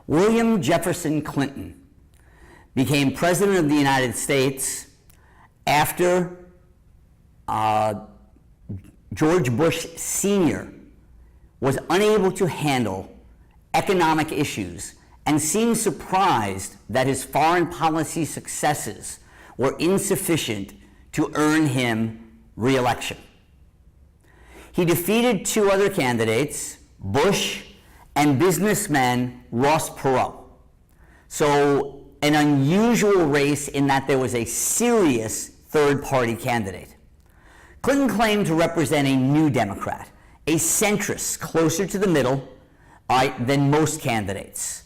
William Jefferson Clinton became President of the United States after George Bush Sr. was unable to handle economic issues and seemed surprised that his foreign policy successes were insufficient to earn him re-election. He defeated two other candidates, Bush and businessman Ross Perot. So an unusual race in that there was a serious third-party candidate. Clinton claimed to represent a new Democrat, a centrist closer to the middle than most candidates.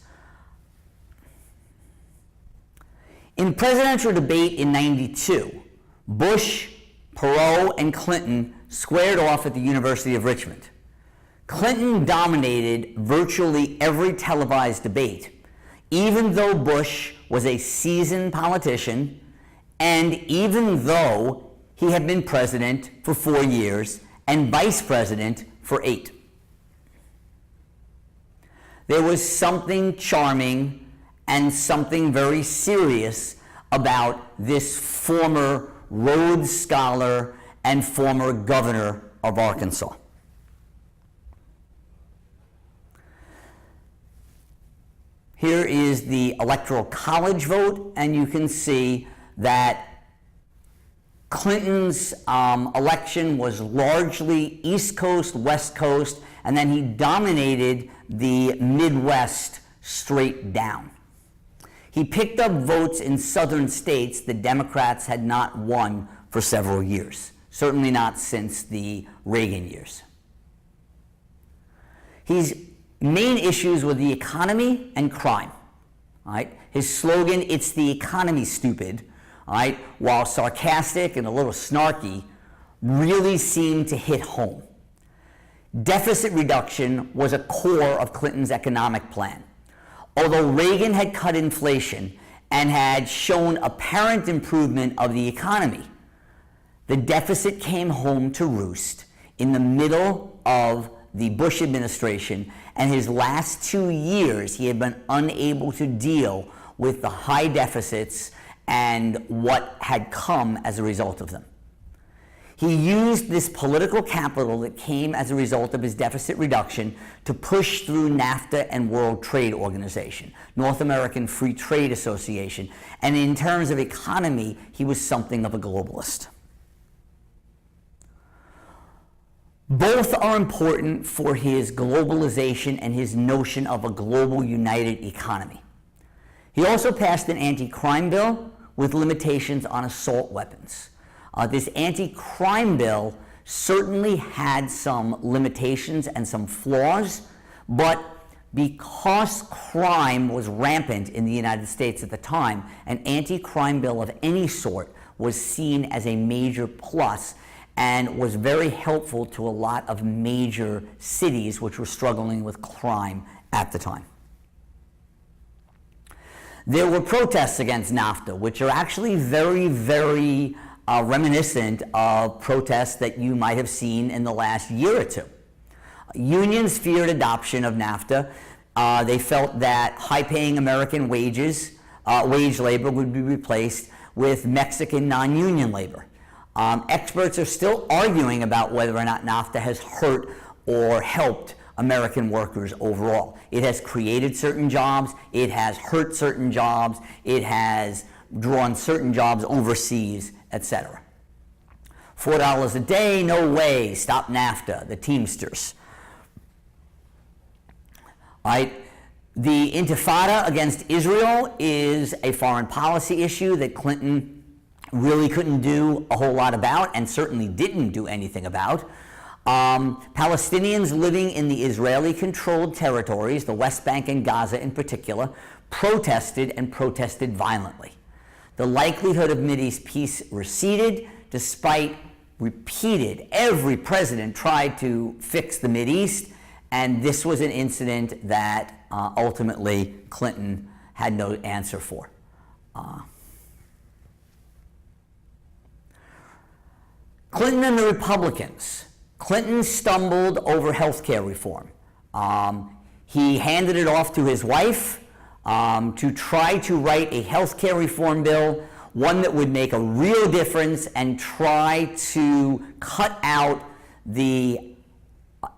In presidential debate in '92, Bush, Perot, and Clinton squared off at the University of Richmond. Clinton dominated virtually every televised debate, even though Bush was a seasoned politician and even though he had been president for 4 years and vice president for 8. There was something charming and something very serious about this former Rhodes Scholar and former governor of Arkansas. Here is the Electoral College vote, and you can see that Clinton's election was largely East Coast, West Coast, and then he dominated the Midwest straight down. He picked up votes in southern states the Democrats had not won for several years, certainly not since the Reagan years. His main issues were the economy and crime. Right? His slogan, "It's the economy, stupid," right, while sarcastic and a little snarky, really seemed to hit home. Deficit reduction was a core of Clinton's economic plan. Although Reagan had cut inflation and had shown apparent improvement of the economy, the deficit came home to roost in the middle of the Bush administration, and his last 2 years he had been unable to deal with the high deficits and what had come as a result of them. He used this political capital that came as a result of his deficit reduction to push through NAFTA and World Trade Organization, North American Free Trade Association, and in terms of economy, he was something of a globalist. Both are important for his globalization and his notion of a global united economy. He also passed an anti-crime bill with limitations on assault weapons. This anti-crime bill certainly had some limitations and some flaws, but because crime was rampant in the United States at the time, an anti-crime bill of any sort was seen as a major plus and was very helpful to a lot of major cities which were struggling with crime at the time. There were protests against NAFTA, which are actually very, very reminiscent of protests that you might have seen in the last year or two. Unions feared adoption of NAFTA. They felt that high-paying American wage labor would be replaced with Mexican non-union labor. Experts are still arguing about whether or not NAFTA has hurt or helped American workers overall. It has created certain jobs, it has hurt certain jobs, it has drawn certain jobs overseas, etc. $4 a day, no way, stop NAFTA, the Teamsters. Right? The Intifada against Israel is a foreign policy issue that Clinton really couldn't do a whole lot about and certainly didn't do anything about. Palestinians living in the Israeli-controlled territories, the West Bank and Gaza in particular, protested and protested violently. The likelihood of Mideast peace receded despite every president tried to fix the Mideast, and this was an incident that ultimately Clinton had no answer for. Clinton and the Republicans. Clinton stumbled over health care reform. He handed it off to his wife, to try to write a health care reform bill, one that would make a real difference and try to cut out the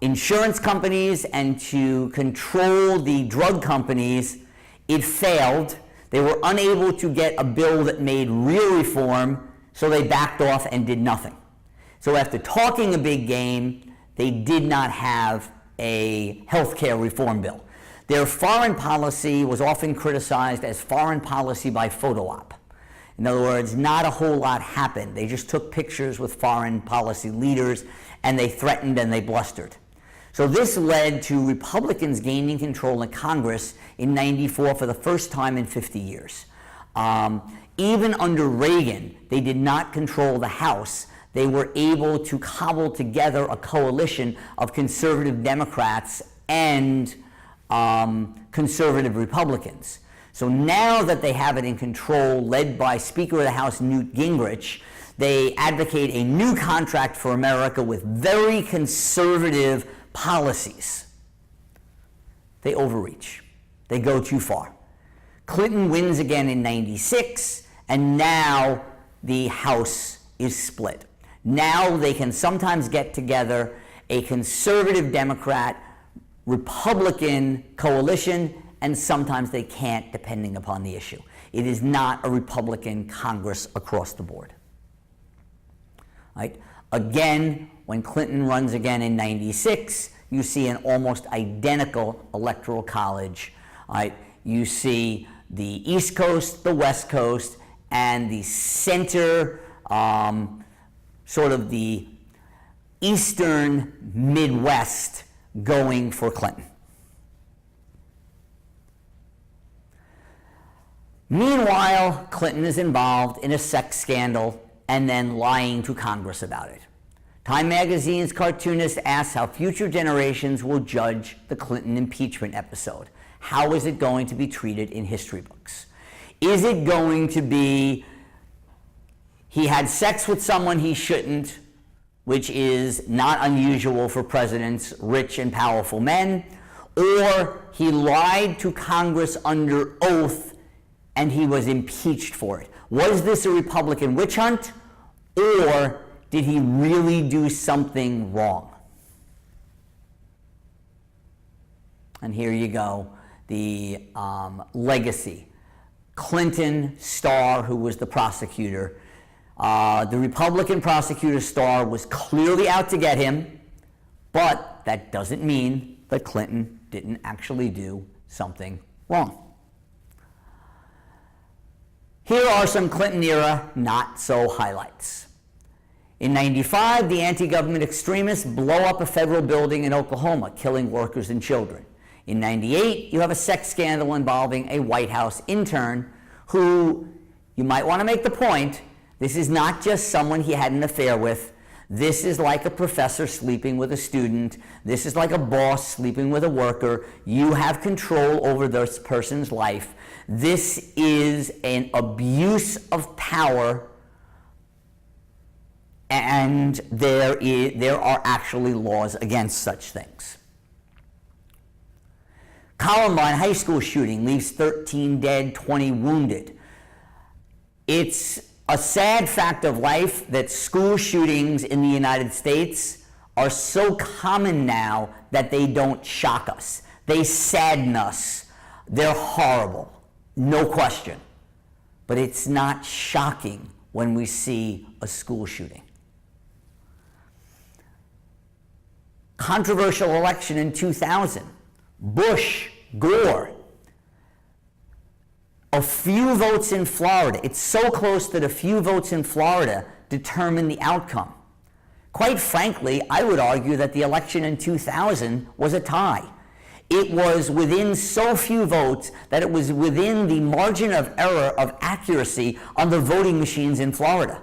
insurance companies and to control the drug companies. It failed. They were unable to get a bill that made real reform, so they backed off and did nothing. So after talking a big game, they did not have a healthcare reform bill. Their foreign policy was often criticized as foreign policy by photo op. In other words, not a whole lot happened. They just took pictures with foreign policy leaders and they threatened and they blustered. So this led to Republicans gaining control in Congress in '94 for the first time in 50 years. Even under Reagan, they did not control the House. They were able to cobble together a coalition of conservative Democrats and conservative Republicans. So now that they have it in control, led by Speaker of the House Newt Gingrich, they advocate a new contract for America with very conservative policies. They overreach. They go too far. Clinton wins again in '96, and now the House is split. Now they can sometimes get together a conservative Democrat Republican coalition, and sometimes they can't, depending upon the issue. It is not a Republican Congress across the board. Right? Again, when Clinton runs again in '96, you see an almost identical electoral college. Right? You see the East Coast, the West Coast, and the center, sort of the Eastern Midwest going for Clinton. Meanwhile, Clinton is involved in a sex scandal and then lying to Congress about it. Time magazine's cartoonist asks how future generations will judge the Clinton impeachment episode. How is it going to be treated in history books? Is it going to be he had sex with someone he shouldn't, which is not unusual for presidents, rich and powerful men, or he lied to Congress under oath and he was impeached for it? Was this a Republican witch hunt, or did he really do something wrong? And here you go, the legacy. Clinton, Starr, who was the prosecutor. The Republican prosecutor, Starr, was clearly out to get him, but that doesn't mean that Clinton didn't actually do something wrong. Here are some Clinton-era not-so highlights. In '95, the anti-government extremists blow up a federal building in Oklahoma, killing workers and children. In '98, you have a sex scandal involving a White House intern who, you might want to make the point, this is not just someone he had an affair with. This is like a professor sleeping with a student. This is like a boss sleeping with a worker. You have control over this person's life. This is an abuse of power, and there are actually laws against such things. Columbine high school shooting leaves 13 dead, 20 wounded. It's a sad fact of life that school shootings in the United States are so common now that they don't shock us. They sadden us. They're horrible, no question. But it's not shocking when we see a school shooting. Controversial election in 2000. Bush, Gore. A few votes in Florida. It's so close that a few votes in Florida determine the outcome. Quite frankly, I would argue that the election in 2000 was a tie. It was within so few votes that it was within the margin of error of accuracy on the voting machines in Florida.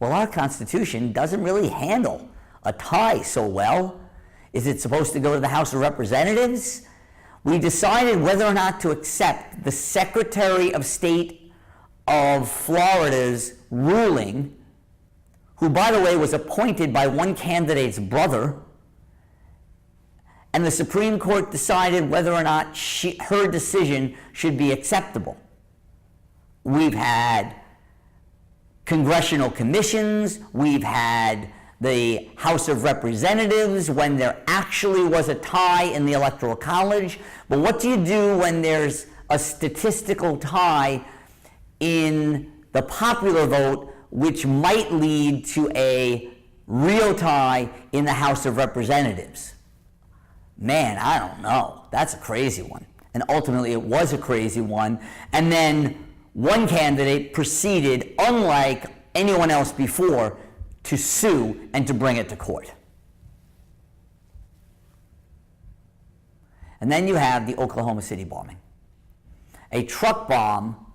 Well, our Constitution doesn't really handle a tie so well. Is it supposed to go to the House of Representatives? We decided whether or not to accept the Secretary of State of Florida's ruling, who, by the way, was appointed by one candidate's brother, and the Supreme Court decided whether or not her decision should be acceptable. We've had congressional commissions, we've had the House of Representatives when there actually was a tie in the Electoral College. But what do you do when there's a statistical tie in the popular vote, which might lead to a real tie in the House of Representatives? Man, I don't know. That's a crazy one. And ultimately, it was a crazy one. And then one candidate proceeded, unlike anyone else before, to sue and to bring it to court. And then you have the Oklahoma City bombing. A truck bomb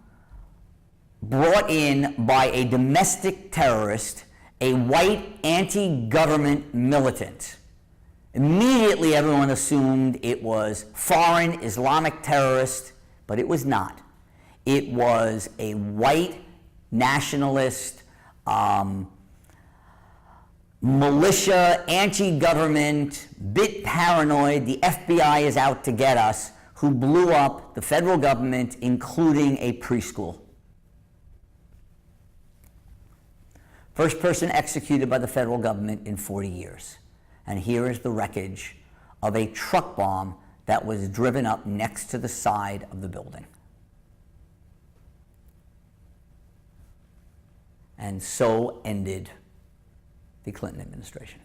brought in by a domestic terrorist, a white anti-government militant. Immediately everyone assumed it was foreign Islamic terrorist, but it was not. It was a white nationalist militia, anti-government, bit paranoid, the FBI is out to get us, who blew up the federal government, including a preschool. First person executed by the federal government in 40 years. And here is the wreckage of a truck bomb that was driven up next to the side of the building. And so ended the Clinton administration.